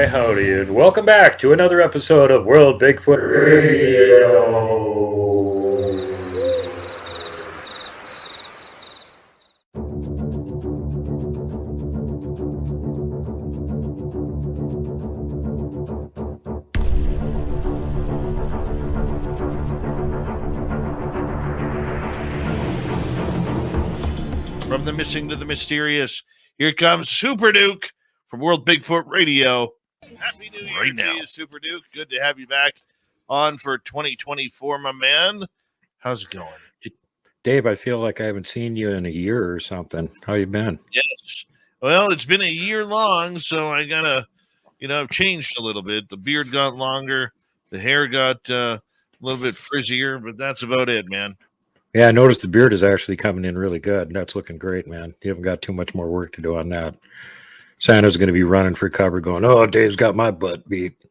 Howdy, and welcome back to another episode of World Bigfoot Radio. From the missing to the mysterious, here comes Super Duke from World Bigfoot Radio. Happy New Year to you, Super Duke. Good to have you back on for 2024, my man. How's it going? Dave, I feel like I haven't seen you in a year or something. How you been? Yes. Well, it's been a year long, so I gotta, I've changed a little bit. The beard got longer. The hair got a little bit frizzier, but that's about it, man. Yeah, I noticed the beard is actually coming in really good, and that's looking great, man. You haven't got too much more work to do on that. Santa's going to be running for cover going, oh, Dave's got my butt beat.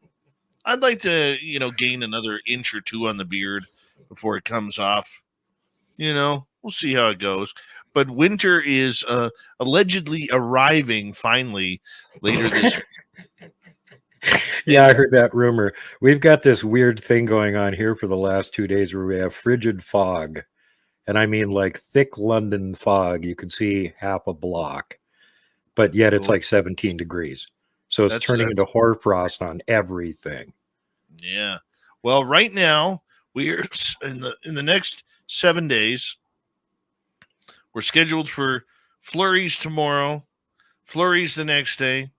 I'd like to, gain another inch or two on the beard before it comes off. We'll see how it goes. But winter is allegedly arriving finally later this week. Yeah, I heard that rumor. We've got this weird thing going on here for the last 2 days where we have frigid fog. And I mean like thick London fog. You can see half a block. But yet it's like 17 degrees. So it's turning into hoarfrost on everything. Yeah. Well, right now, we're in the next 7 days, we're scheduled for flurries tomorrow, flurries the next day,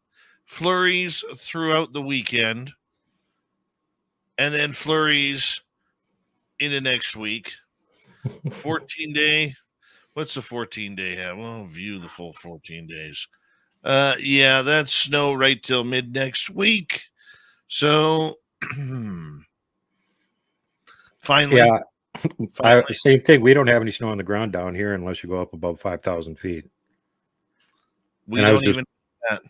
flurries throughout the weekend, and then flurries into next week. 14-day. What's the 14-day have? Well, view the full 14 days. Yeah, that's snow right till mid next week. So finally, yeah, same thing. We don't have any snow on the ground down here unless you go up above 5,000 feet. We don't even that.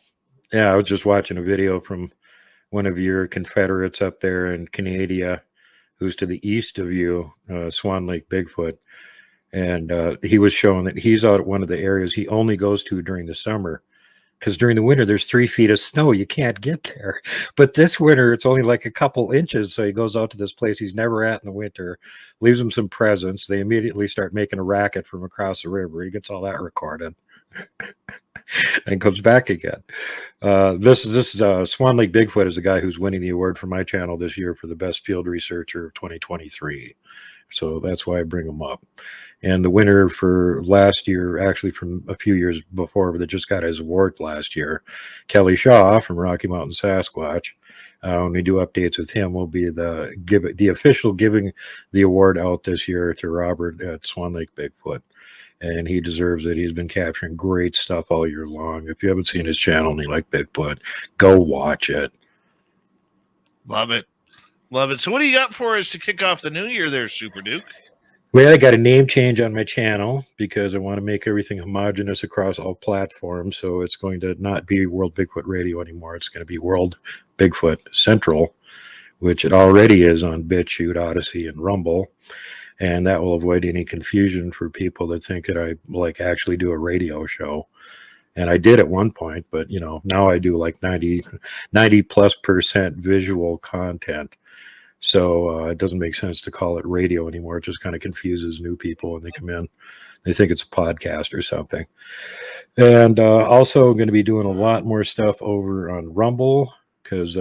Yeah, I was just watching a video from one of your Confederates up there in Canada, who's to the east of you, Swan Lake Bigfoot. And he was showing that he's out at one of the areas he only goes to during the summer. Because during the winter, there's 3 feet of snow. You can't get there. But this winter, it's only like a couple inches. So he goes out to this place he's never at in the winter, leaves them some presents. They immediately start making a racket from across the river. He gets all that recorded and comes back again. This Swan Lake Bigfoot is the guy who's winning the award for my channel this year for the best field researcher of 2023. So that's why I bring him up. And the winner for last year, actually from a few years before, that just got his award last year, Kelly Shaw from Rocky Mountain Sasquatch. When we do updates with him, will be the official giving the award out this year to Robert at Swan Lake Bigfoot. And he deserves it. He's been capturing great stuff all year long. If you haven't seen his channel and you like Bigfoot, go watch it. Love it. Love it. So what do you got for us to kick off the new year there, Super Duke? Well, I got a name change on my channel because I want to make everything homogenous across all platforms. So it's going to not be World Bigfoot Radio anymore. It's going to be World Bigfoot Central, which it already is on BitChute, Odyssey, and Rumble. And that will avoid any confusion for people that think that I actually do a radio show. And I did at one point, but now I do like 90+% visual content. So it doesn't make sense to call it radio anymore. It just kind of confuses new people when they come in. They think it's a podcast or something. And also going to be doing a lot more stuff over on Rumble because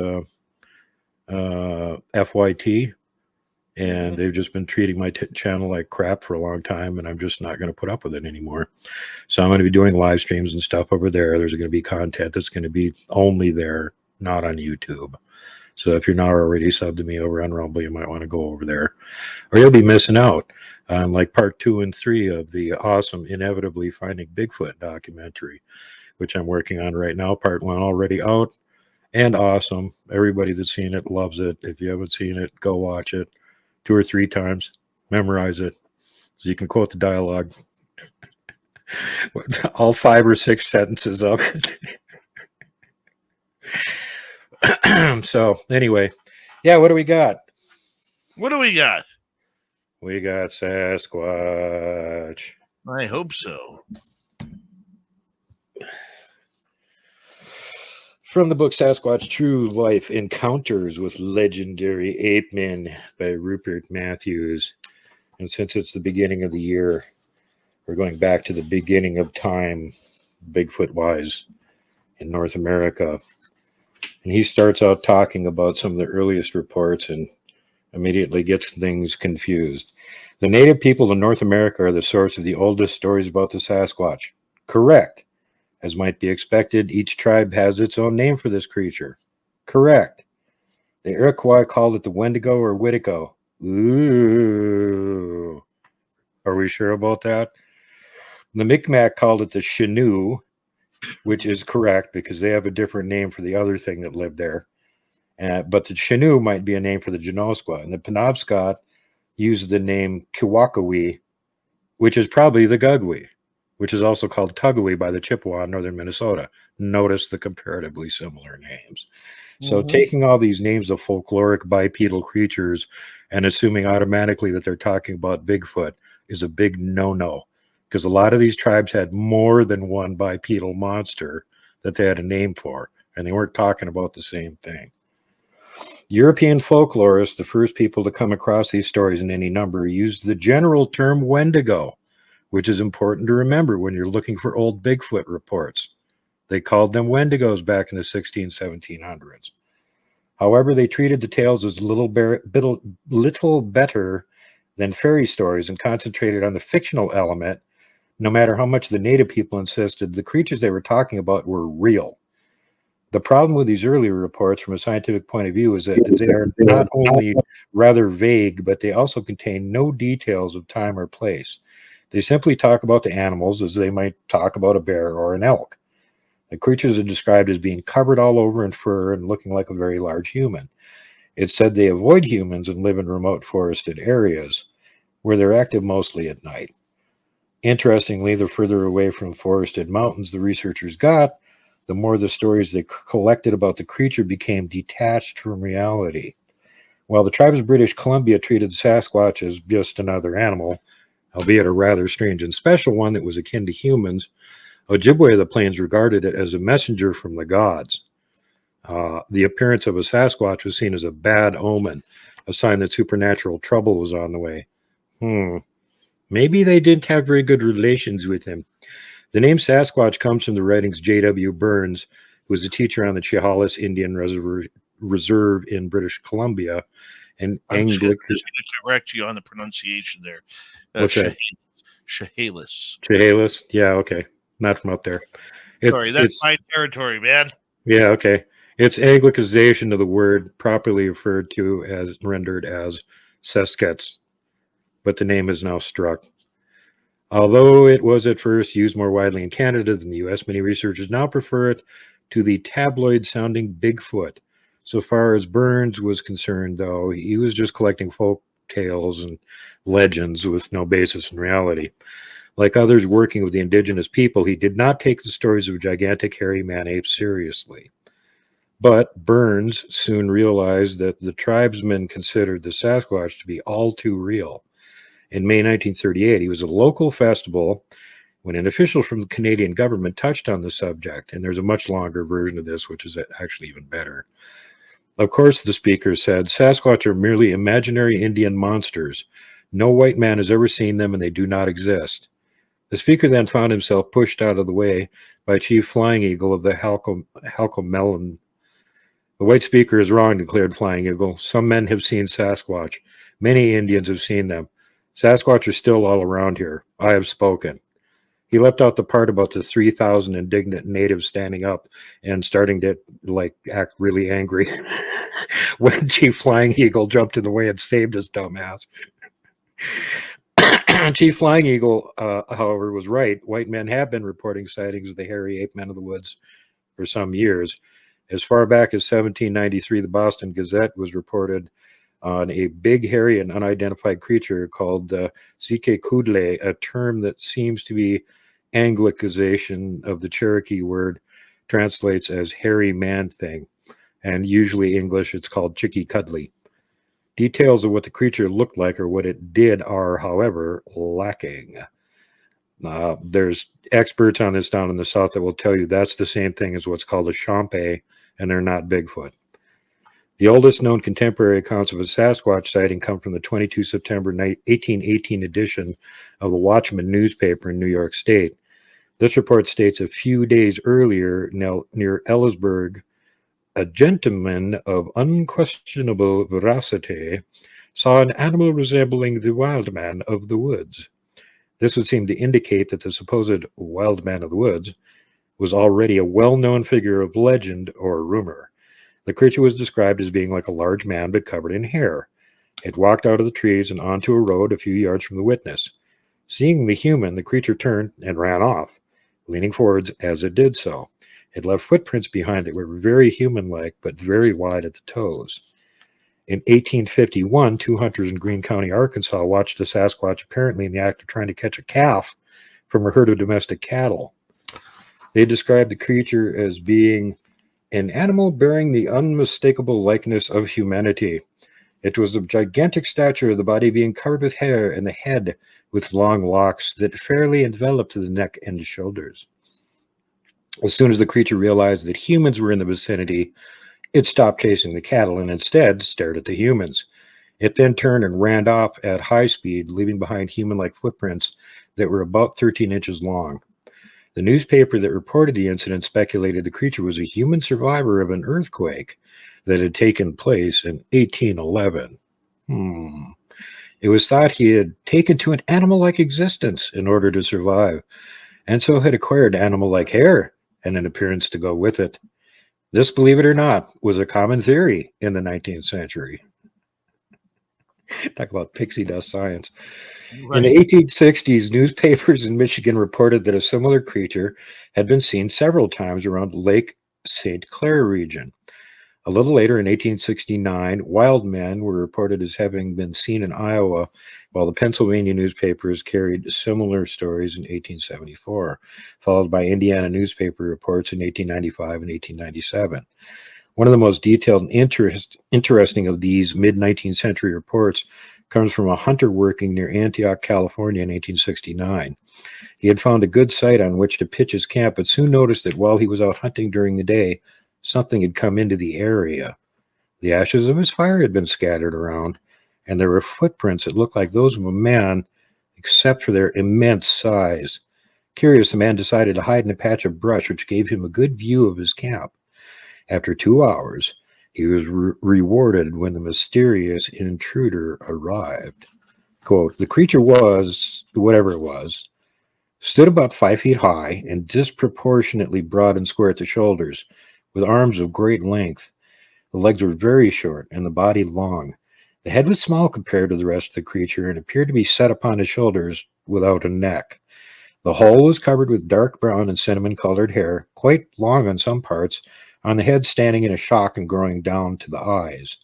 FYT. And they've just been treating my channel like crap for a long time, and I'm just not going to put up with it anymore. So I'm going to be doing live streams and stuff over there. There's going to be content that's going to be only there, not on YouTube. So if you're not already subbed to me over on Rumble, you might want to go over there, or you'll be missing out on like part 2 and 3 of the awesome Inevitably Finding Bigfoot documentary, which I'm working on right now. Part 1 already out and awesome. Everybody that's seen it loves it. If you haven't seen it, go watch it 2 or 3 times, memorize it so you can quote the dialogue, all 5 or 6 sentences of it. So anyway, yeah, what do we got? What do we got? We got Sasquatch. I hope so. From the book Sasquatch True Life Encounters with Legendary Ape Men by Rupert Matthews. And since it's the beginning of the year, we're going back to the beginning of time, Bigfoot-wise, in North America. And he starts out talking about some of the earliest reports and immediately gets things confused. The native people of North America are the source of the oldest stories about the Sasquatch. Correct. As might be expected, each tribe has its own name for this creature. Correct. The Iroquois called it the Wendigo or Witigo. Ooh. Are we sure about that? The Micmac called it the Chenoo, which is correct because they have a different name for the other thing that lived there. But the Chenoo might be a name for the Genosqua. And the Penobscot used the name Kiwakawee, which is probably the Gugwee, which is also called Tugawee by the Chippewa in northern Minnesota. Notice the comparatively similar names. So taking all these names of folkloric bipedal creatures and assuming automatically that they're talking about Bigfoot is a big no-no, because a lot of these tribes had more than one bipedal monster that they had a name for, and they weren't talking about the same thing. European folklorists, the first people to come across these stories in any number, used the general term Wendigo, which is important to remember when you're looking for old Bigfoot reports. They called them Wendigos back in the 1700s. However, they treated the tales as little better than fairy stories and concentrated on the fictional element, no matter how much the native people insisted the creatures they were talking about were real. The problem with these earlier reports from a scientific point of view is that they are not only rather vague, but they also contain no details of time or place. They simply talk about the animals as they might talk about a bear or an elk. The creatures are described as being covered all over in fur and looking like a very large human. It's said they avoid humans and live in remote forested areas where they're active mostly at night. Interestingly, the further away from forested mountains the researchers got, the more the stories they collected about the creature became detached from reality. While the tribes of British Columbia treated the Sasquatch as just another animal, albeit a rather strange and special one that was akin to humans, Ojibwe of the Plains regarded it as a messenger from the gods. The appearance of a Sasquatch was seen as a bad omen, a sign that supernatural trouble was on the way. Maybe they didn't have very good relations with him. The name Sasquatch comes from the writings J.W. Burns, who was a teacher on the Chehalis Indian Reserve in British Columbia. And I'm just going to correct you on the pronunciation there. What's that? Chehalis. Chehalis? Yeah, okay. Not from up there. Sorry, that's my territory, man. Yeah, okay. It's Anglicization of the word properly referred to as rendered as SASQUATCH, but the name is now struck. Although it was at first used more widely in Canada than the U.S., many researchers now prefer it to the tabloid-sounding Bigfoot. So far as Burns was concerned, though, he was just collecting folk tales and legends with no basis in reality. Like others working with the indigenous people, he did not take the stories of gigantic hairy man-apes seriously. But Burns soon realized that the tribesmen considered the Sasquatch to be all too real. In May 1938, he was at a local festival, When an official from the Canadian government touched on the subject, and there's a much longer version of this, which is actually even better. Of course, the speaker said, Sasquatch are merely imaginary Indian monsters. No white man has ever seen them, and they do not exist. The speaker then found himself pushed out of the way by Chief Flying Eagle of the Halcomelon. The white speaker is wrong, declared Flying Eagle. Some men have seen Sasquatch. Many Indians have seen them. Sasquatch are still all around here. I have spoken. He left out the part about the 3,000 indignant natives standing up and starting to act really angry when Chief Flying Eagle jumped in the way and saved his dumb ass. Chief Flying Eagle, however, was right. White men have been reporting sightings of the hairy ape men of the woods for some years. As far back as 1793, the Boston Gazette was reported on a big, hairy, and unidentified creature called Sikekudle, a term that seems to be Anglicization of the Cherokee word, translates as hairy man thing, and usually English it's called Chicky Cuddly. Details of what the creature looked like or what it did are, however, lacking. There's experts on this down in the south that will tell you that's the same thing as what's called a Champé, and they're not Bigfoot. The oldest known contemporary accounts of a Sasquatch sighting come from the 22 September 1818 edition of the Watchman newspaper in New York State. This report states a few days earlier, near Ellisburg, a gentleman of unquestionable veracity saw an animal resembling the wild man of the woods. This would seem to indicate that the supposed wild man of the woods was already a well-known figure of legend or rumor. The creature was described as being like a large man but covered in hair. It walked out of the trees and onto a road a few yards from the witness. Seeing the human, the creature turned and ran off, leaning forwards as it did so. It left footprints behind that were very human-like but very wide at the toes. In 1851, two hunters in Greene County, Arkansas, watched a Sasquatch apparently in the act of trying to catch a calf from a herd of domestic cattle. They described the creature as being an animal bearing the unmistakable likeness of humanity. It was of gigantic stature, the body being covered with hair, and the head with long locks that fairly enveloped the neck and shoulders. As soon as the creature realized that humans were in the vicinity, it stopped chasing the cattle and instead stared at the humans. It then turned and ran off at high speed, leaving behind human-like footprints that were about 13 inches long. The newspaper that reported the incident speculated the creature was a human survivor of an earthquake that had taken place in 1811. It was thought he had taken to an animal-like existence in order to survive, and so had acquired animal-like hair and an appearance to go with it. This, believe it or not, was a common theory in the 19th century. Talk about pixie dust science. Right. In the 1860s, newspapers in Michigan reported that a similar creature had been seen several times around Lake St. Clair region. A little later, in 1869, wild men were reported as having been seen in Iowa, while the Pennsylvania newspapers carried similar stories in 1874, followed by Indiana newspaper reports in 1895 and 1897. One of the most detailed and interesting of these mid-19th century reports comes from a hunter working near Antioch, California in 1869. He had found a good site on which to pitch his camp, but soon noticed that while he was out hunting during the day, something had come into the area. The ashes of his fire had been scattered around, and there were footprints that looked like those of a man, except for their immense size. Curious, the man decided to hide in a patch of brush, which gave him a good view of his camp. After 2 hours, he was rewarded when the mysterious intruder arrived. Quote, the creature was, whatever it was, stood about 5 feet high and disproportionately broad and square at the shoulders, with arms of great length. The legs were very short and the body long. The head was small compared to the rest of the creature and appeared to be set upon his shoulders without a neck. The whole was covered with dark brown and cinnamon-colored hair, quite long on some parts, on the head standing in a shock and growing down to the eyes.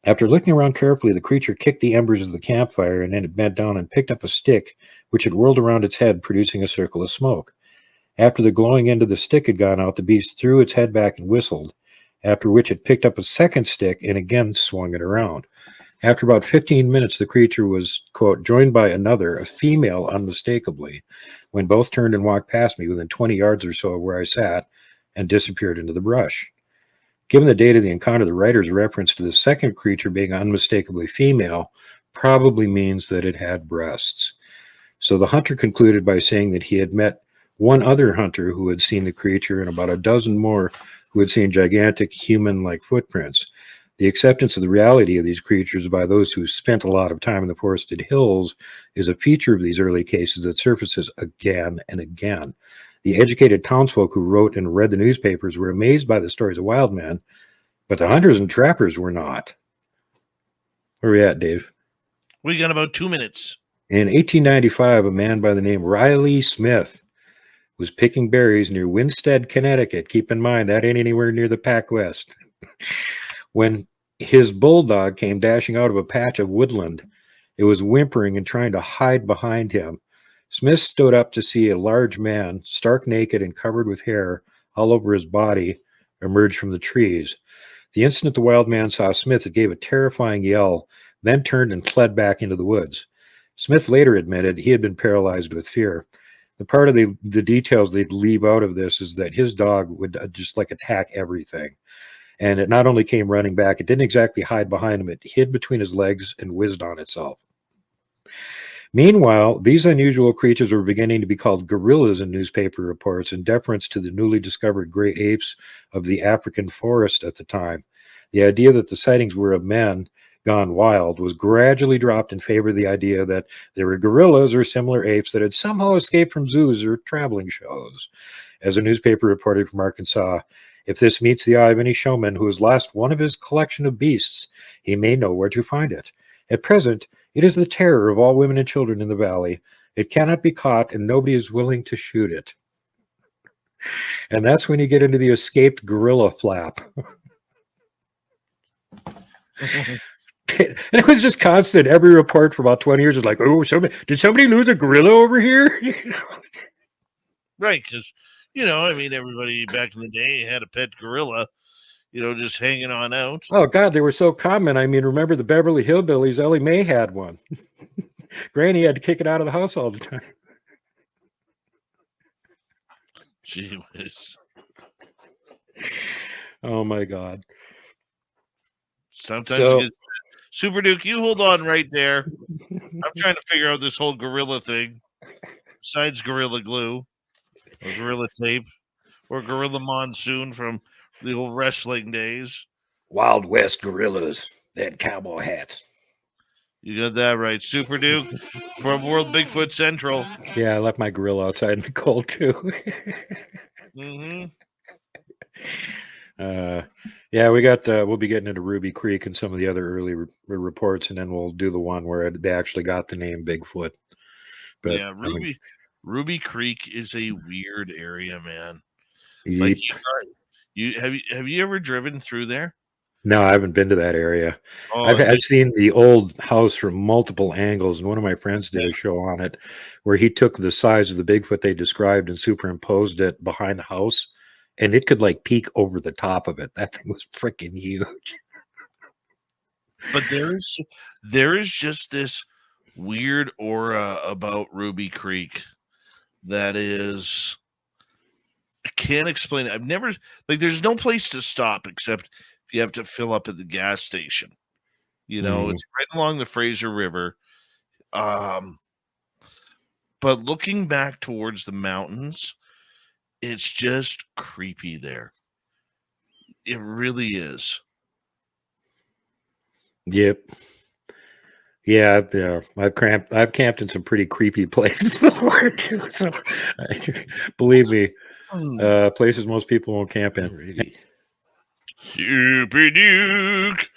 After looking around carefully, the creature kicked the embers of the campfire and then it bent down and picked up a stick, which it whirled around its head, producing a circle of smoke. After the glowing end of the stick had gone out, the beast threw its head back and whistled, after which it picked up a second stick and again swung it around. After about 15 minutes, the creature was, quote, joined by another, a female unmistakably, when both turned and walked past me within 20 yards or so of where I sat and disappeared into the brush. Given the date of the encounter, the writer's reference to the second creature being unmistakably female probably means that it had breasts. So the hunter concluded by saying that he had met one other hunter who had seen the creature and about a dozen more who had seen gigantic human-like footprints. The acceptance of the reality of these creatures by those who spent a lot of time in the forested hills is a feature of these early cases that surfaces again and again. The educated townsfolk who wrote and read the newspapers were amazed by the stories of wild men, but the hunters and trappers were not. Where are we at, Dave? We got about 2 minutes. In 1895, a man by the name Riley Smith was picking berries near Winstead, Connecticut. Keep in mind, that ain't anywhere near the Pac West. When his bulldog came dashing out of a patch of woodland, it was whimpering and trying to hide behind him. Smith stood up to see a large man, stark naked and covered with hair all over his body, emerge from the trees. The instant the wild man saw Smith, it gave a terrifying yell, then turned and fled back into the woods. Smith later admitted he had been paralyzed with fear. The part of the details they'd leave out of this is that his dog would just like attack everything. And it not only came running back, it didn't exactly hide behind him, it hid between his legs and whizzed on itself. Meanwhile, these unusual creatures were beginning to be called gorillas in newspaper reports in deference to the newly discovered great apes of the African forest at the time. The idea that the sightings were of men gone wild was gradually dropped in favor of the idea that they were gorillas or similar apes that had somehow escaped from zoos or traveling shows. As a newspaper reported from Arkansas, if this meets the eye of any showman who has lost one of his collection of beasts, he may know where to find it. At present, it is the terror of all women and children in the valley. It cannot be caught, and nobody is willing to shoot it. And that's when you get into the escaped gorilla flap. And it was just constant. Every report for about 20 years was like, oh, did somebody lose a gorilla over here? Right, because, I mean, everybody back in the day had a pet gorilla, just hanging on out. Oh, God, they were so common. I mean, remember the Beverly Hillbillies? Ellie Mae had one. Granny had to kick it out of the house all the time. Gee whiz. Oh, my God. Sometimes it gets... Super Duke, you hold on right there. I'm trying to figure out this whole gorilla thing. Besides Gorilla Glue, or Gorilla Tape, or Gorilla Monsoon from the old wrestling days. Wild West gorillas. They had cowboy hats. You got that right. Super Duke from World Bigfoot Central. Yeah, I left my gorilla outside in the cold, too. Mm-hmm. Yeah, we'll be getting into Ruby Creek and some of the other early reports, and then we'll do the one where they actually got the name Bigfoot. But yeah, Ruby Creek is a weird area, man. Yep. Like have you ever driven through there? No, I haven't been to that area. Oh, I've seen the old house from multiple angles, and one of my friends did a show on it where he took the size of the Bigfoot they described and superimposed it behind the house, and it could like peek over the top of it. That thing was freaking huge. But there is just this weird aura about Ruby Creek that is, I can't explain it. I've never, like, there's no place to stop except if you have to fill up at the gas station. It's right along the Fraser River. But looking back towards the mountains, it's just creepy there. It really is. Yep. Yeah, I've camped in some pretty creepy places before too. So, believe me, places most people won't camp in. Super Duke.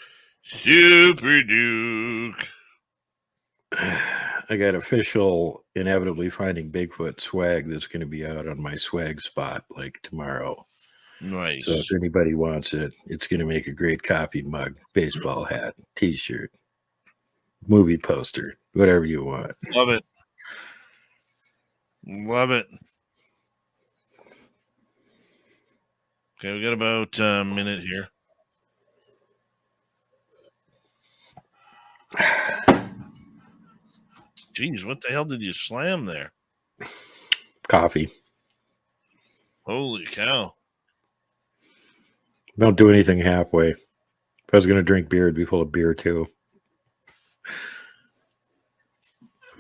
I got official inevitably finding Bigfoot swag that's going to be out on my swag spot like tomorrow. Nice. So if anybody wants it, it's going to make a great coffee mug, baseball hat, T-shirt, movie poster, whatever you want. Love it. Love it. Okay, we got about a minute here. Jeez, what the hell did you slam there? Coffee. Holy cow. Don't do anything halfway. If I was going to drink beer, it'd be full of beer too.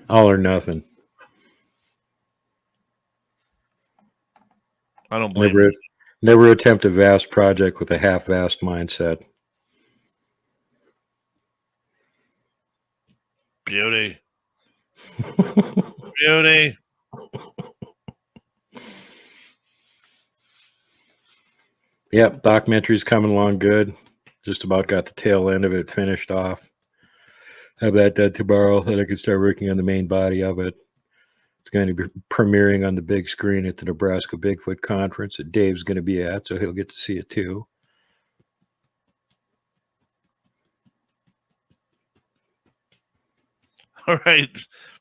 All or nothing. I don't blame you. Never attempt a vast project with a half-vast mindset. Beauty. Beauty. Yep, documentary's coming along good. Just about got the tail end of it finished off. Have that done tomorrow, then I can start working on the main body of it. It's going to be premiering on the big screen at the Nebraska Bigfoot conference that Dave's going to be at, so he'll get to see it too. All right.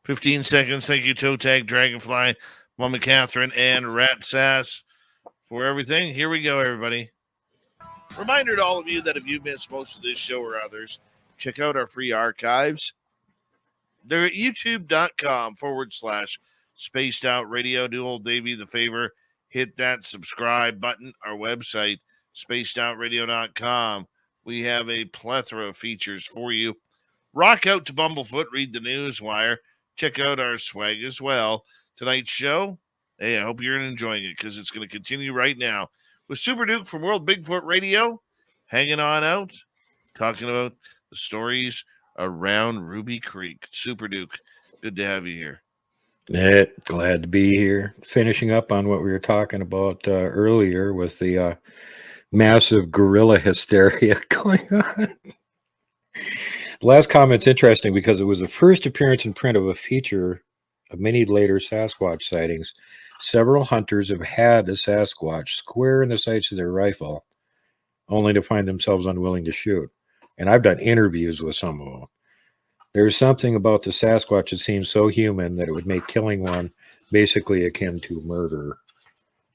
15 seconds. Thank you, Toe Tag, Dragonfly, Mama Catherine, and Rat Sass for everything. Here we go, everybody. Reminder to all of you that if you missed most of this show or others, check out our free archives. They're at youtube.com/spaced out radio. Do old Davey the favor, hit that subscribe button. Our website, spacedoutradio.com. We have a plethora of features for you. Rock out to Bumblefoot, read the news wire, check out our swag as well. Tonight's show, hey, I hope you're enjoying it because it's going to continue right now with Super Duke from World Bigfoot Radio, hanging on out, talking about the stories around Ruby Creek. Super Duke, good to have you here. Glad to be here. Finishing up on what we were talking about earlier with the massive gorilla hysteria going on. The last comment's interesting because it was the first appearance in print of a feature of many later Sasquatch sightings. Several hunters have had a Sasquatch square in the sights of their rifle, only to find themselves unwilling to shoot. And I've done interviews with some of them. There's something about the Sasquatch that seems so human that it would make killing one basically akin to murder.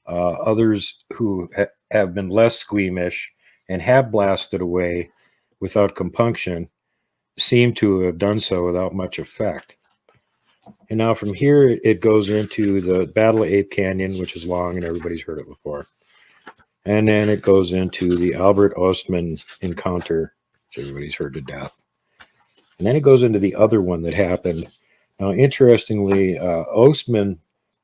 Others who have been less squeamish and have blasted away without compunction seem to have done so without much effect. And now from here, it goes into the Battle of Ape Canyon, which is long and everybody's heard it before. And then it goes into the Albert Ostman encounter, which everybody's heard to death. And then it goes into the other one that happened. Now, interestingly, Ostman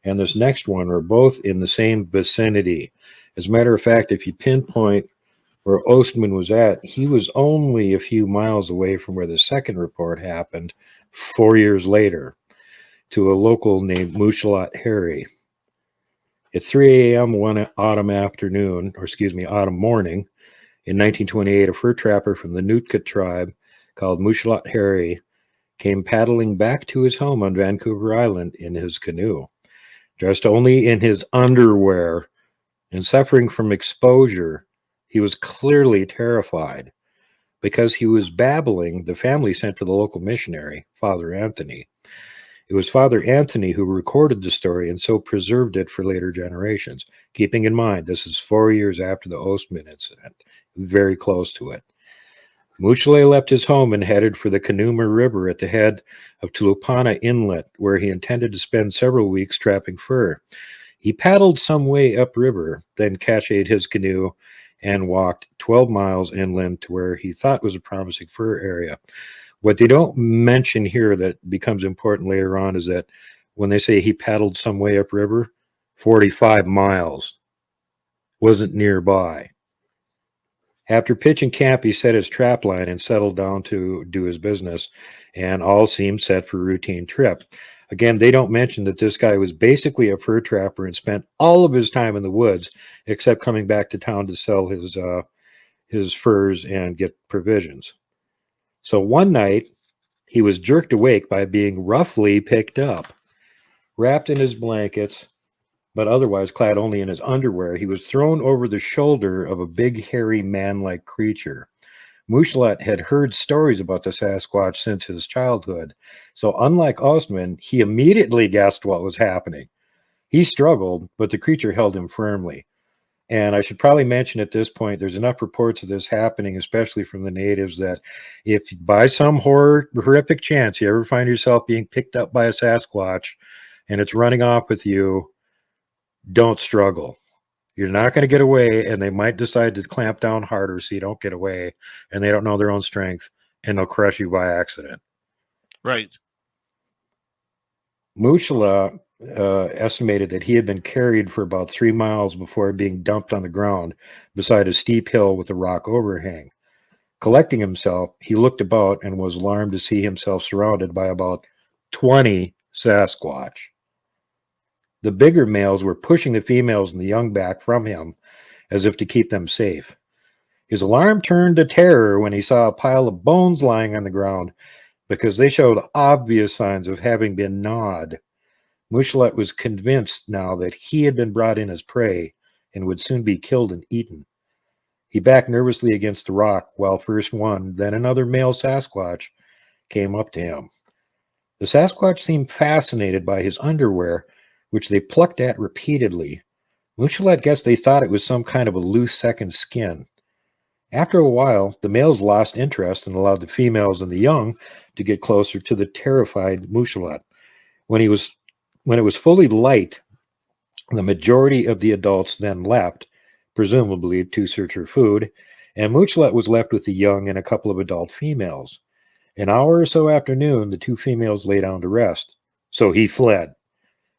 and this next one are both in the same vicinity. As a matter of fact, if you pinpoint where Ostman was at, he was only a few miles away from where the second report happened 4 years later to a local named Mushat Harry. At 3 a.m. one autumn morning in 1928, a fur trapper from the Nootka tribe called Mushat Harry came paddling back to his home on Vancouver Island in his canoe, dressed only in his underwear and suffering from exposure. He was clearly terrified. Because he was babbling, the family sent for the local missionary, Father Anthony. It was Father Anthony who recorded the story and so preserved it for later generations, keeping in mind this is 4 years after the Ostman incident, very close to it. Mushat left his home and headed for the Canooma River at the head of Tulupana Inlet, where he intended to spend several weeks trapping fur. He paddled some way upriver, then cached his canoe and walked 12 miles inland to where he thought was a promising fur area. What they don't mention here that becomes important later on is that when they say he paddled some way upriver, 45 miles wasn't nearby. After pitching camp, he set his trap line and settled down to do his business, and all seemed set for a routine trip. Again, they don't mention that this guy was basically a fur trapper and spent all of his time in the woods, except coming back to town to sell his furs and get provisions. So one night, he was jerked awake by being roughly picked up. Wrapped in his blankets, but otherwise clad only in his underwear, he was thrown over the shoulder of a big, hairy, man-like creature. Mushat had heard stories about the Sasquatch since his childhood, so unlike Ostman, he immediately guessed what was happening. He struggled, but the creature held him firmly. And I should probably mention at this point, there's enough reports of this happening, especially from the natives, that if by some horrific chance you ever find yourself being picked up by a Sasquatch and it's running off with you, don't struggle. You're not going to get away, and they might decide to clamp down harder so you don't get away, and they don't know their own strength, and they'll crush you by accident. Right. Mushala estimated that he had been carried for about 3 miles before being dumped on the ground beside a steep hill with a rock overhang. Collecting himself, he looked about and was alarmed to see himself surrounded by about 20 Sasquatch. The bigger males were pushing the females and the young back from him as if to keep them safe. His alarm turned to terror when he saw a pile of bones lying on the ground because they showed obvious signs of having been gnawed. Mushat was convinced now that he had been brought in as prey and would soon be killed and eaten. He backed nervously against the rock while first one, then another male Sasquatch came up to him. The Sasquatch seemed fascinated by his underwear, which they plucked at repeatedly. Mushat guessed they thought it was some kind of a loose second skin. After a while, the males lost interest and allowed the females and the young to get closer to the terrified Mushat. When it was fully light, the majority of the adults then left, presumably to search for food, and Mushat was left with the young and a couple of adult females. An hour or so after noon, the two females lay down to rest. So he fled.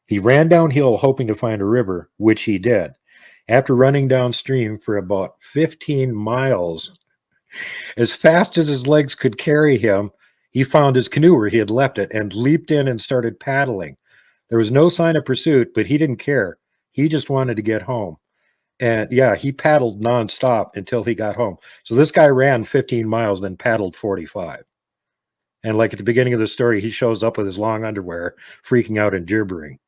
He ran downhill hoping to find a river, which he did. After running downstream for about 15 miles, as fast as his legs could carry him, he found his canoe where he had left it and leaped in and started paddling. There was no sign of pursuit, but he didn't care. He just wanted to get home. And yeah, he paddled nonstop until he got home. So this guy ran 15 miles, then paddled 45. And like at the beginning of the story, he shows up with his long underwear, freaking out and gibbering.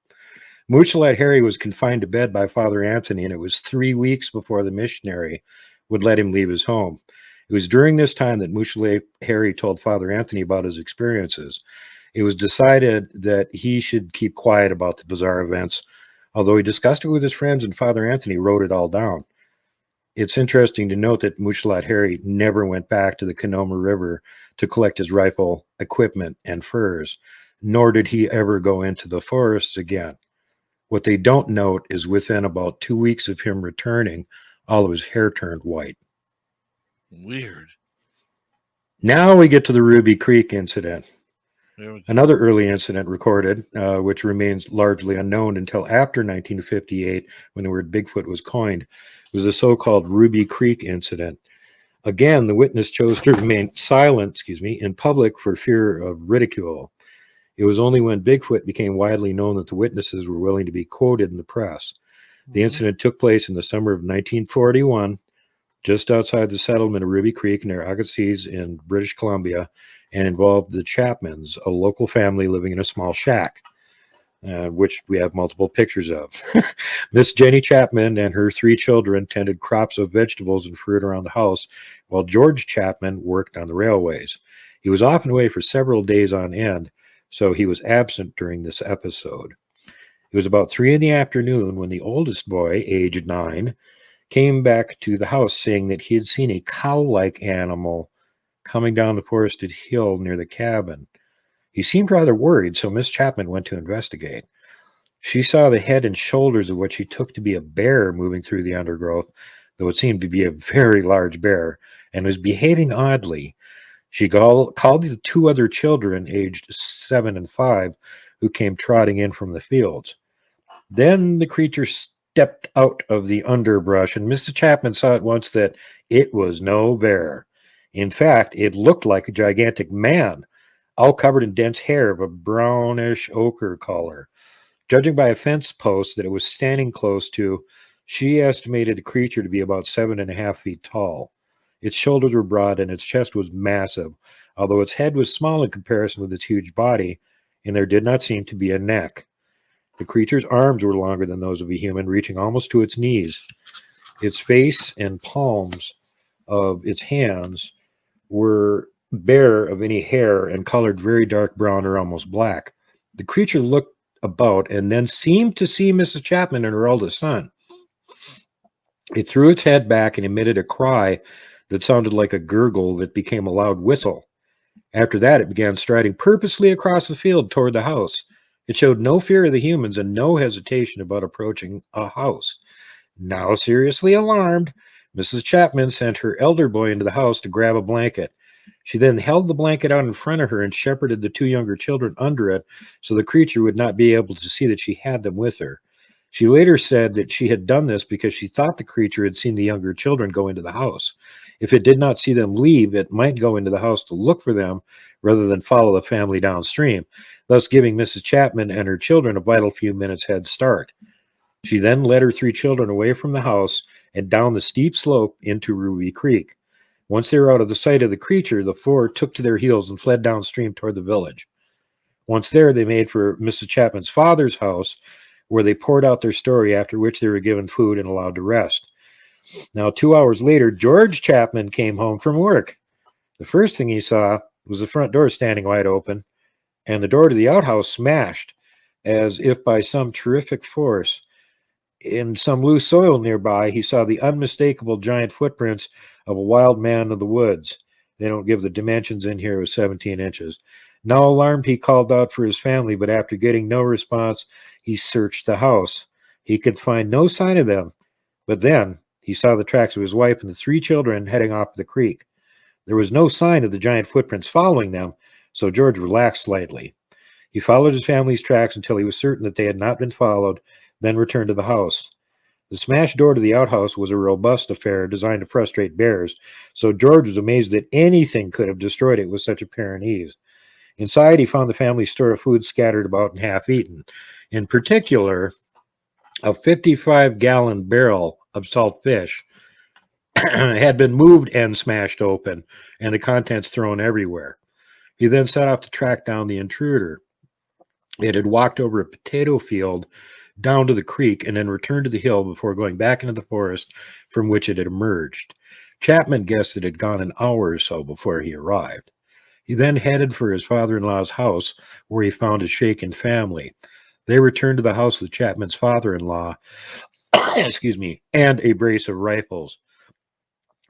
Mushat Harry was confined to bed by Father Anthony, and it was 3 weeks before the missionary would let him leave his home. It was during this time that Mushat Harry told Father Anthony about his experiences. It was decided that he should keep quiet about the bizarre events, although he discussed it with his friends, and Father Anthony wrote it all down. It's interesting to note that Mushat Harry never went back to the Canoma River to collect his rifle, equipment, and furs, nor did he ever go into the forests again. What they don't note is within about 2 weeks of him returning, all of his hair turned white. Weird. Now we get to the Ruby Creek incident. There we go. Another early incident recorded, which remains largely unknown until after 1958, when the word Bigfoot was coined, was the so-called Ruby Creek incident. Again, the witness chose to remain silent, in public for fear of ridicule. It was only when Bigfoot became widely known that the witnesses were willing to be quoted in the press. The incident took place in the summer of 1941, just outside the settlement of Ruby Creek near Agassiz in British Columbia, and involved the Chapmans, a local family living in a small shack, which we have multiple pictures of. Miss Jenny Chapman and her 3 children tended crops of vegetables and fruit around the house, while George Chapman worked on the railways. He was often away for several days on end, so he was absent during this episode. It was about 3 p.m. when the oldest boy, aged 9, came back to the house saying that he had seen a cow-like animal coming down the forested hill near the cabin. He seemed rather worried, so Miss Chapman went to investigate. She saw the head and shoulders of what she took to be a bear moving through the undergrowth, though it seemed to be a very large bear, and was behaving oddly. She called the 2 other children, aged 7 and 5, who came trotting in from the fields. Then the creature stepped out of the underbrush, and Mrs. Chapman saw at once that it was no bear. In fact, it looked like a gigantic man, all covered in dense hair of a brownish ochre color. Judging by a fence post that it was standing close to, she estimated the creature to be about 7.5 feet tall. Its shoulders were broad and its chest was massive, although its head was small in comparison with its huge body, and there did not seem to be a neck. The creature's arms were longer than those of a human, reaching almost to its knees. Its face and palms of its hands were bare of any hair and colored very dark brown or almost black. The creature looked about and then seemed to see Mrs. Chapman and her oldest son. It threw its head back and emitted a cry that sounded like a gurgle that became a loud whistle. After that, it began striding purposely across the field toward the house. It showed no fear of the humans and no hesitation about approaching a house. Now seriously alarmed, Mrs. Chapman sent her elder boy into the house to grab a blanket. She then held the blanket out in front of her and shepherded the two younger children under it so the creature would not be able to see that she had them with her. She later said that she had done this because she thought the creature had seen the younger children go into the house. If it did not see them leave, it might go into the house to look for them rather than follow the family downstream, thus giving Mrs. Chapman and her children a vital few minutes head start. She then led her three children away from the house and down the steep slope into Ruby Creek. Once they were out of the sight of the creature, the four took to their heels and fled downstream toward the village. Once there, they made for Mrs. Chapman's father's house, where they poured out their story, after which they were given food and allowed to rest. Now, 2 hours later, George Chapman came home from work. The first thing he saw was the front door standing wide open and the door to the outhouse smashed, as if by some terrific force. In some loose soil nearby, he saw the unmistakable giant footprints of a wild man of the woods. They don't give the dimensions in here. It was 17 inches. Now alarmed, he called out for his family, but after getting no response, he searched the house. He could find no sign of them, but then he saw the tracks of his wife and the three children heading off the creek. There was no sign of the giant footprints following them, so George relaxed slightly. He followed his family's tracks until he was certain that they had not been followed, then returned to the house. The smashed door to the outhouse was a robust affair designed to frustrate bears, so George was amazed that anything could have destroyed it with such apparent ease. Inside, he found the family's store of food scattered about and half eaten. In particular, a 55-gallon barrel of salt fish had been moved and smashed open, and the contents thrown everywhere. He then set off to track down the intruder. It had walked over a potato field down to the creek and then returned to the hill before going back into the forest from which it had emerged. Chapman guessed it had gone an hour or so before he arrived. He then headed for his father-in-law's house, where he found his shaken family. They returned to the house with Chapman's father-in-law, excuse me, and a brace of rifles.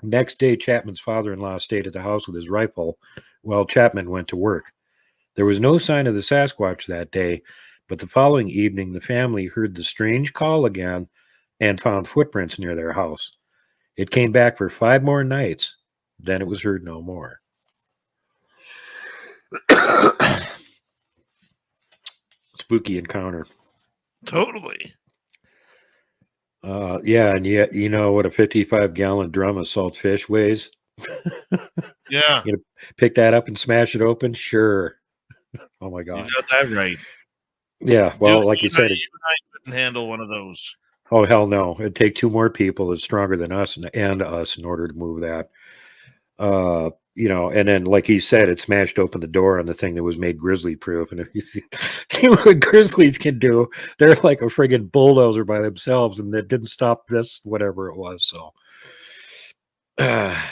Next day, Chapman's father-in-law stayed at the house with his rifle while Chapman went to work. There was no sign of the Sasquatch that day, but the following evening, the family heard the strange call again and found footprints near their house. It came back for 5 more nights. Then it was heard no more. Spooky encounter. Totally. Yeah, and yet you know what a 55-gallon drum of salt fish weighs? Yeah. You know, pick that up and smash it open? Sure. Oh my You God. got that right. Yeah, well, like you said, you and I couldn't handle one of those. oh hell no. It'd take 2 more people that's stronger than us and us in order to move that. You know, and then like he said, it smashed open the door on the thing that was made grizzly proof. And if you see what grizzlies can do, they're like a friggin' bulldozer by themselves, and that didn't stop this, whatever it was. So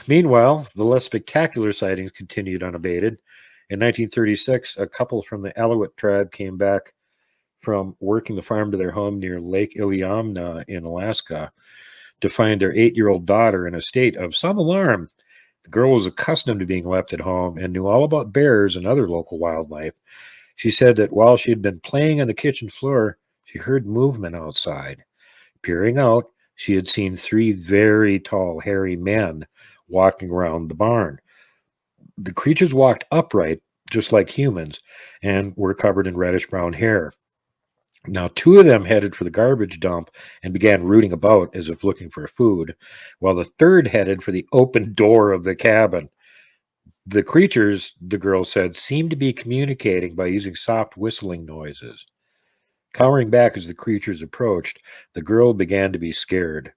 meanwhile, the less spectacular sightings continued unabated. In 1936, a couple from the Aleut tribe came back from working the farm to their home near Lake Iliamna in Alaska to find their 8-year-old daughter in a state of some alarm. The girl was accustomed to being left at home and knew all about bears and other local wildlife. She said that while she had been playing on the kitchen floor, she heard movement outside. Peering out, she had seen 3 very tall, hairy men walking around the barn. The creatures walked upright, just like humans, and were covered in reddish-brown hair. Now, 2 of them headed for the garbage dump and began rooting about as if looking for food, while the third headed for the open door of the cabin. The creatures, the girl said, seemed to be communicating by using soft whistling noises. Cowering back as the creatures approached, the girl began to be scared.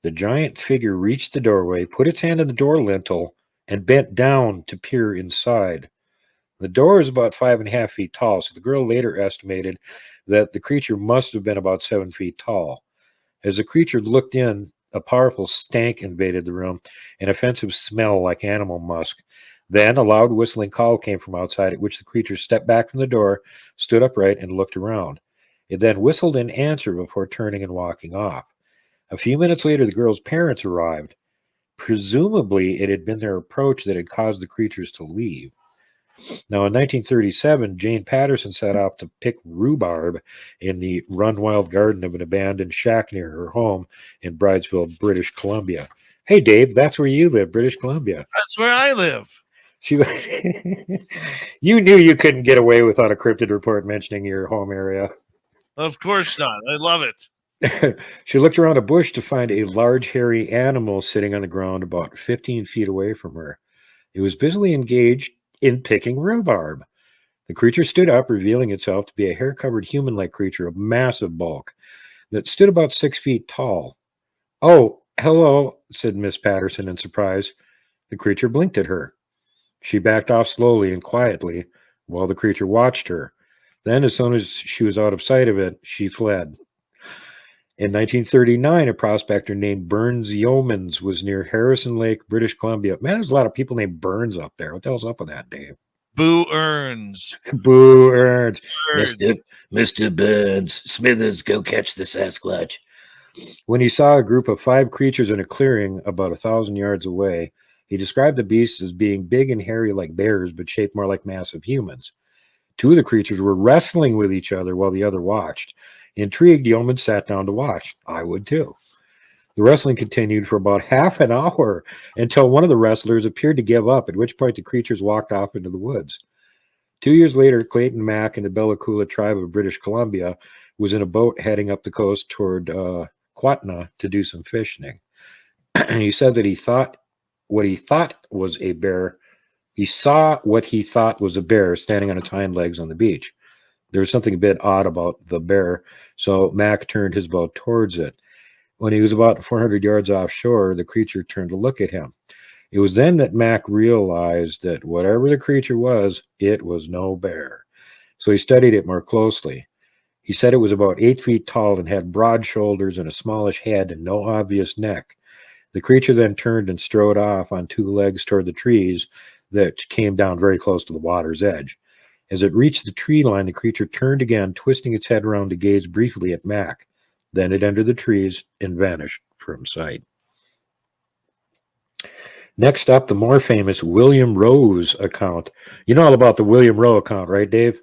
The giant figure reached the doorway, put its hand on the door lintel, and bent down to peer inside. The door is about 5.5 feet tall, so the girl later estimated that the creature must have been about 7 feet tall. As the creature looked in, a powerful stank invaded the room, an offensive smell like animal musk. Then a loud whistling call came from outside, at which the creature stepped back from the door, stood upright, and looked around. It then whistled in answer before turning and walking off. A few minutes later, the girl's parents arrived. Presumably, it had been their approach that had caused the creatures to leave. Now, in 1937, Jane Patterson set out to pick rhubarb in the run wild garden of an abandoned shack near her home in Bridesville, British Columbia. Hey, Dave, that's where you live, British Columbia. That's where I live. She, you knew you couldn't get away without a cryptid report mentioning your home area. Of course not. I love it. She looked around a bush to find a large hairy animal sitting on the ground about 15 feet away from her. It was busily engaged in picking rhubarb. The creature stood up, revealing itself to be a hair-covered human-like creature of massive bulk that stood about 6 feet tall. "Oh, hello," said Miss Patterson in surprise. The creature blinked at her. She backed off slowly and quietly while the creature watched her. Then, as soon as she was out of sight of it, she fled. In 1939, a prospector named Burns Yeomans was near Harrison Lake, British Columbia. Man, there's a lot of people named Burns up there. What the hell's up with that, Dave? Boo earns. Boo earns. Birds. Mr. Burns, Smithers, go catch the Sasquatch. When he saw a group of 5 creatures in a clearing about 1,000 yards away, he described the beasts as being big and hairy like bears, but shaped more like massive humans. 2 of the creatures were wrestling with each other while the other watched. Intrigued, Yeoman sat down to watch. I would too. The wrestling continued for about half an hour until one of the wrestlers appeared to give up, at which point the creatures walked off into the woods. 2 years later, Clayton Mack and the Bella Coola tribe of British Columbia was in a boat heading up the coast toward Quatna to do some fishing. He said that he thought what he thought was a bear. He saw what he thought was a bear standing on its hind legs on the beach. There was something a bit odd about the bear, so Mack turned his boat towards it. When he was about 400 yards offshore, the creature turned to look at him. It was then that Mack realized that whatever the creature was, it was no bear. So he studied it more closely. He said it was about 8 feet tall and had broad shoulders and a smallish head and no obvious neck. The creature then turned and strode off on 2 legs toward the trees that came down very close to the water's edge. As it reached the tree line, the creature turned again, twisting its head around to gaze briefly at Mack. Then it entered the trees and vanished from sight. Next up, the more famous William Rowe's account. You know all about the William Rowe account, right, Dave?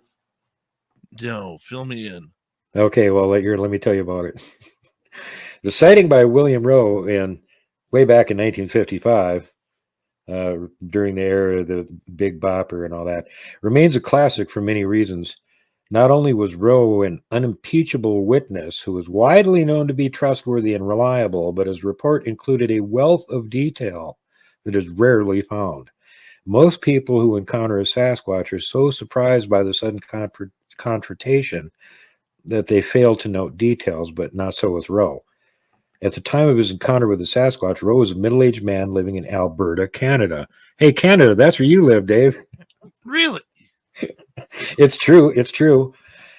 No, fill me in. Okay, well, let me tell you about it. The sighting by William Rowe way back in 1955, during the era of the Big Bopper and all that, remains a classic for many reasons. Not only was Rowe an unimpeachable witness who was widely known to be trustworthy and reliable, but his report included a wealth of detail that is rarely found. Most people who encounter a Sasquatch are so surprised by the sudden confrontation that they fail to note details, but not so with Rowe. At the time of his encounter with the Sasquatch, Rowe was a middle-aged man living in Alberta, Canada. Hey, Canada, that's where you live, Dave. Really? It's true. It's true.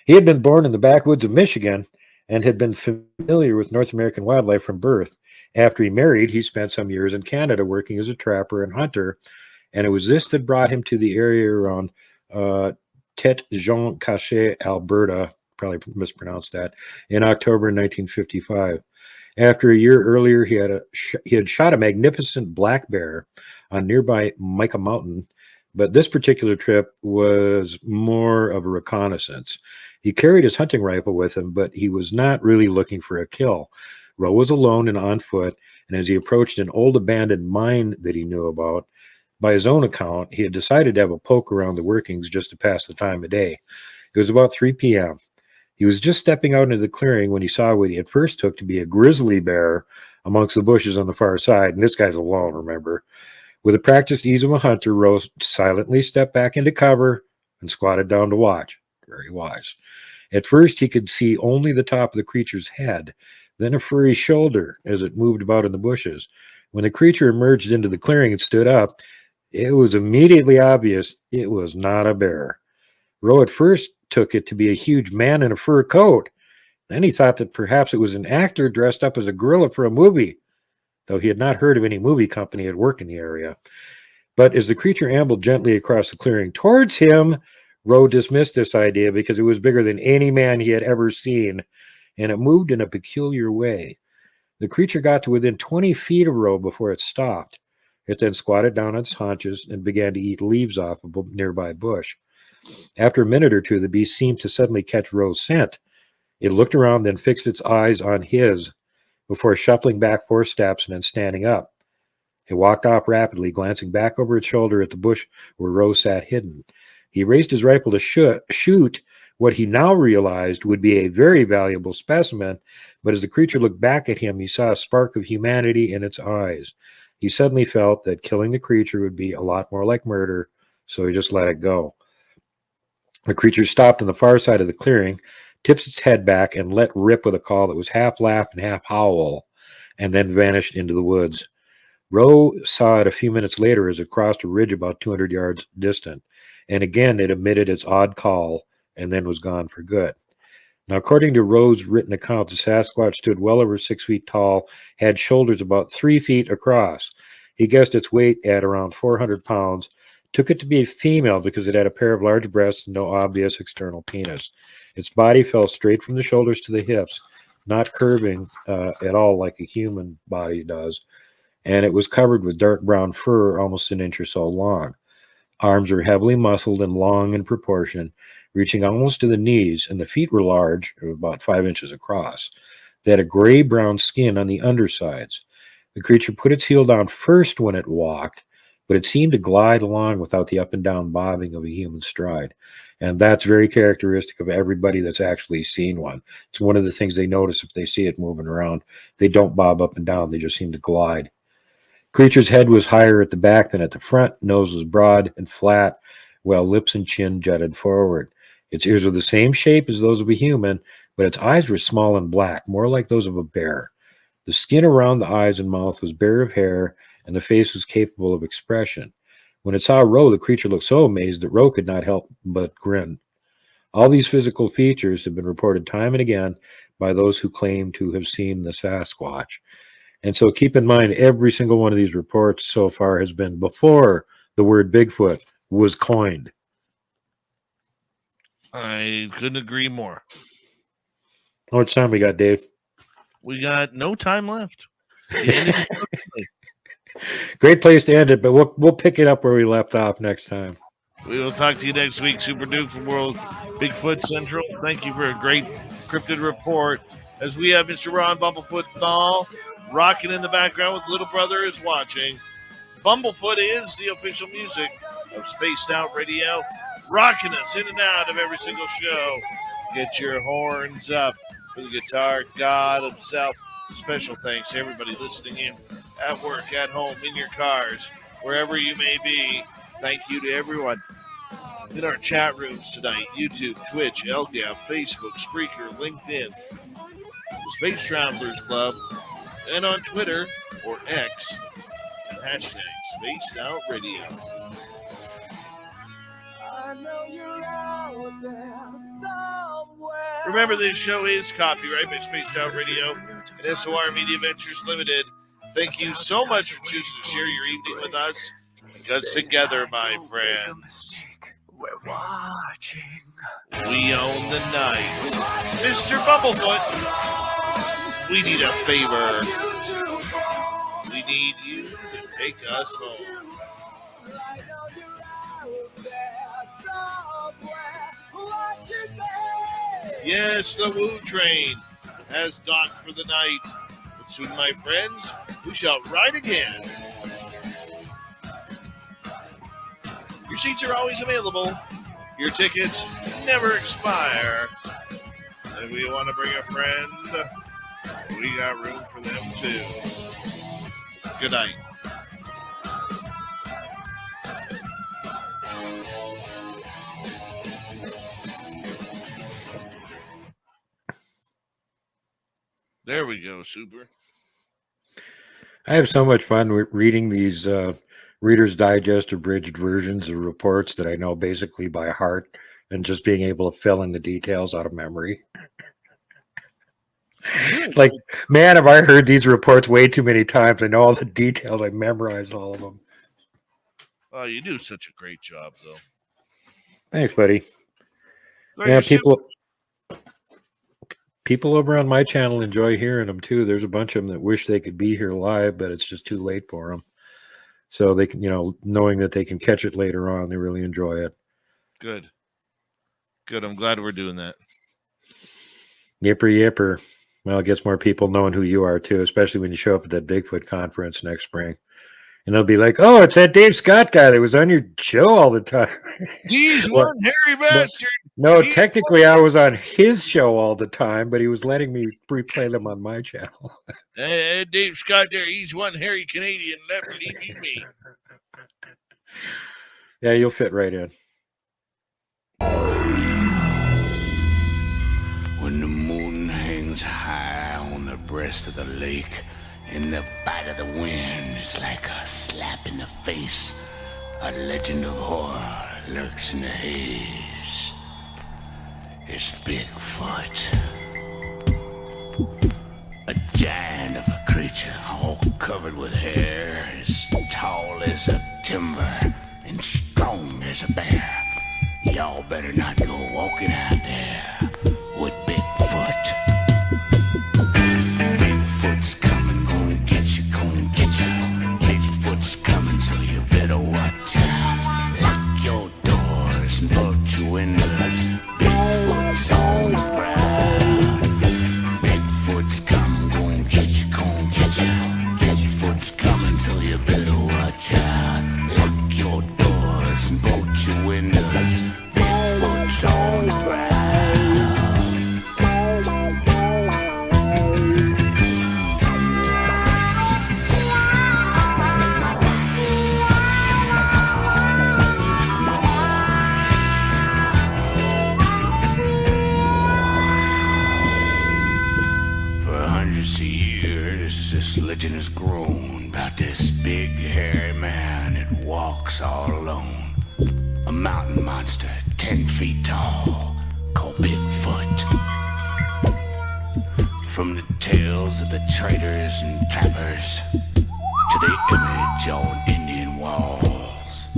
He had been born in the backwoods of Michigan and had been familiar with North American wildlife from birth. After he married, he spent some years in Canada working as a trapper and hunter, and it was this that brought him to the area around Tête Jean Caché, Alberta, probably mispronounced that, in October 1955. After a year earlier, he had shot a magnificent black bear on nearby Mica Mountain, but this particular trip was more of a reconnaissance. He carried his hunting rifle with him, but he was not really looking for a kill. Rowe was alone and on foot, and as he approached an old abandoned mine that he knew about, by his own account, he had decided to have a poke around the workings just to pass the time of day. It was about 3 p.m. He was just stepping out into the clearing when he saw what he at first took to be a grizzly bear amongst the bushes on the far side. And this guy's alone, remember. With the practiced ease of a hunter, Rowe silently stepped back into cover and squatted down to watch. Very wise. At first, he could see only the top of the creature's head, then a furry shoulder as it moved about in the bushes. When the creature emerged into the clearing and stood up, it was immediately obvious it was not a bear. Rowe at first took it to be a huge man in a fur coat. Then he thought that perhaps it was an actor dressed up as a gorilla for a movie, though he had not heard of any movie company at work in the area. But as the creature ambled gently across the clearing towards him, Rowe dismissed this idea because it was bigger than any man he had ever seen, and it moved in a peculiar way. The creature got to within 20 feet of Roe before it stopped. It then squatted down on its haunches and began to eat leaves off a nearby bush. After a minute or two, the beast seemed to suddenly catch Roe's scent. It looked around, then fixed its eyes on his before shuffling back 4 steps and then standing up. It walked off rapidly, glancing back over its shoulder at the bush where Rose sat hidden. He raised his rifle to shoot what he now realized would be a very valuable specimen, but as the creature looked back at him, he saw a spark of humanity in its eyes. He suddenly felt that killing the creature would be a lot more like murder, so he just let it go. The creature stopped on the far side of the clearing, tipped its head back, and let rip with a call that was half laugh and half howl, and then vanished into the woods. Roe saw it a few minutes later as it crossed a ridge about 200 yards distant, and again it emitted its odd call and then was gone for good. Now, according to Roe's written account, the Sasquatch stood well over 6 feet tall, had shoulders about 3 feet across. He guessed its weight at around 400 pounds, took it to be a female because it had a pair of large breasts and no obvious external penis. Its body fell straight from the shoulders to the hips, not curving at all like a human body does, and it was covered with dark brown fur almost an inch or so long. Arms were heavily muscled and long in proportion, reaching almost to the knees, and the feet were large, about 5 inches across. They had a gray-brown skin on the undersides. The creature put its heel down first when it walked, but it seemed to glide along without the up and down bobbing of a human stride. And that's very characteristic of everybody that's actually seen one. It's one of the things they notice if they see it moving around. They don't bob up and down, they just seem to glide. Creature's head was higher at the back than at the front, nose was broad and flat, while lips and chin jutted forward. Its ears were the same shape as those of a human, but its eyes were small and black, more like those of a bear. The skin around the eyes and mouth was bare of hair, and the face was capable of expression. When it saw Roe, the creature looked so amazed that Roe could not help but grin. All these physical features have been reported time and again by those who claim to have seen the Sasquatch. And so keep in mind, every single one of these reports so far has been before the word Bigfoot was coined. I couldn't agree more. How much time we got, Dave? We got no time left. The ending is perfectly. Great place to end it, but we'll pick it up where we left off next time. We will talk to you next week. Super Duke from World Bigfoot Central. Thank you for a great cryptid report. As we have Mr. Ron Bumblefoot Thal rocking in the background with Little Brother is watching. Bumblefoot is the official music of Spaced Out Radio, rocking us in and out of every single show. Get your horns up for the guitar god himself. Special thanks to everybody listening in at work, at home, in your cars, wherever you may be. Thank you to everyone in our chat rooms tonight. YouTube, Twitch, LGAP, Facebook, Spreaker, LinkedIn, the Space Travelers Club, and on Twitter or X, hashtag Spaced Out Radio. Remember, this show is copyright by Spaced Out Radio and SOR Media Ventures Limited. Thank you so much for choosing to share your evening with us, because together, my friends, we're watching. We own the night. Mr. Bumblefoot, we need a favor. We need you to take us home. Yes, the Woo Train has docked for the night. But soon, my friends, we shall ride again. Your seats are always available. Your tickets never expire. And if we want to bring a friend, we got room for them too. Good night. There we go, super. I have so much fun reading these Reader's Digest abridged versions of reports that I know basically by heart, and just being able to fill in the details out of memory. It's like, man, have I heard these reports way too many times. I know all the details. I memorized all of them. Oh, you do such a great job, though. Thanks, buddy. No, Yeah, people. people over on my channel enjoy hearing them too. There's a bunch of them that wish they could be here live, but it's just too late for them. So they can, knowing that they can catch it later on, they really enjoy it. Good. I'm glad we're doing that. Yipper. Well, it gets more people knowing who you are too, especially when you show up at that Bigfoot conference next spring. And they'll be like, "Oh, it's that Dave Scott guy that was on your show all the time." He's one hairy bastard. No, technically I was on his show all the time, but he was letting me replay them on my channel. Dave Scott there, he's one hairy Canadian. Let me leave you me. Yeah, you'll fit right in. When the moon hangs high on the breast of the lake, in the bite of the wind, it's like a slap in the face. A legend of horror lurks in the haze. It's Bigfoot. A giant of a creature, all covered with hair, as tall as a timber and strong as a bear. Y'all better not go walking out there with Bigfoot. Bigfoot's coming, gonna get you, gonna get you. Bigfoot's coming, so you better watch out. Lock your doors and bolt your windows. Bigfoot's on the prowl. Bigfoot's coming, gonna get you, gonna get you. Bigfoot's coming, so you better watch out. Lock your doors and bolt your windows. Bigfoot's on the prowl. This legend has grown about this big hairy man that walks all alone. A mountain monster 10 feet tall called Bigfoot. From the tales of the traders and trappers to the image on Indian walls.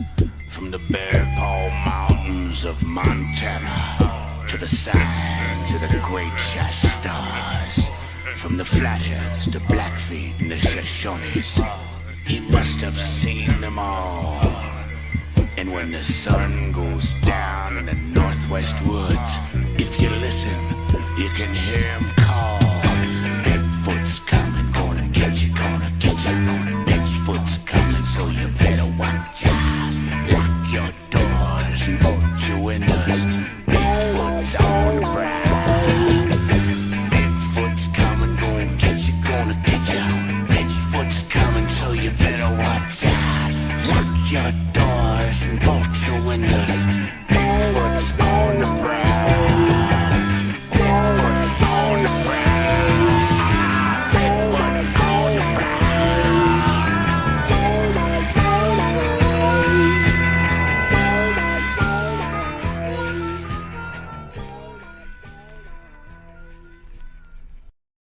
From the Bear Paw Mountains of Montana to the signs of the Great Shastas. From the Flatheads to Blackfeet and the Shoshones, he must have seen them all. And when the sun goes down in the northwest woods, if you listen, you can hear him call. Bigfoot's coming, gonna get you, gonna get you. Bigfoot's coming, so you better watch out. Lock your doors and bolt your windows. Bigfoot's on the prowl. You better watch out. Lock your doors and bolt your windows.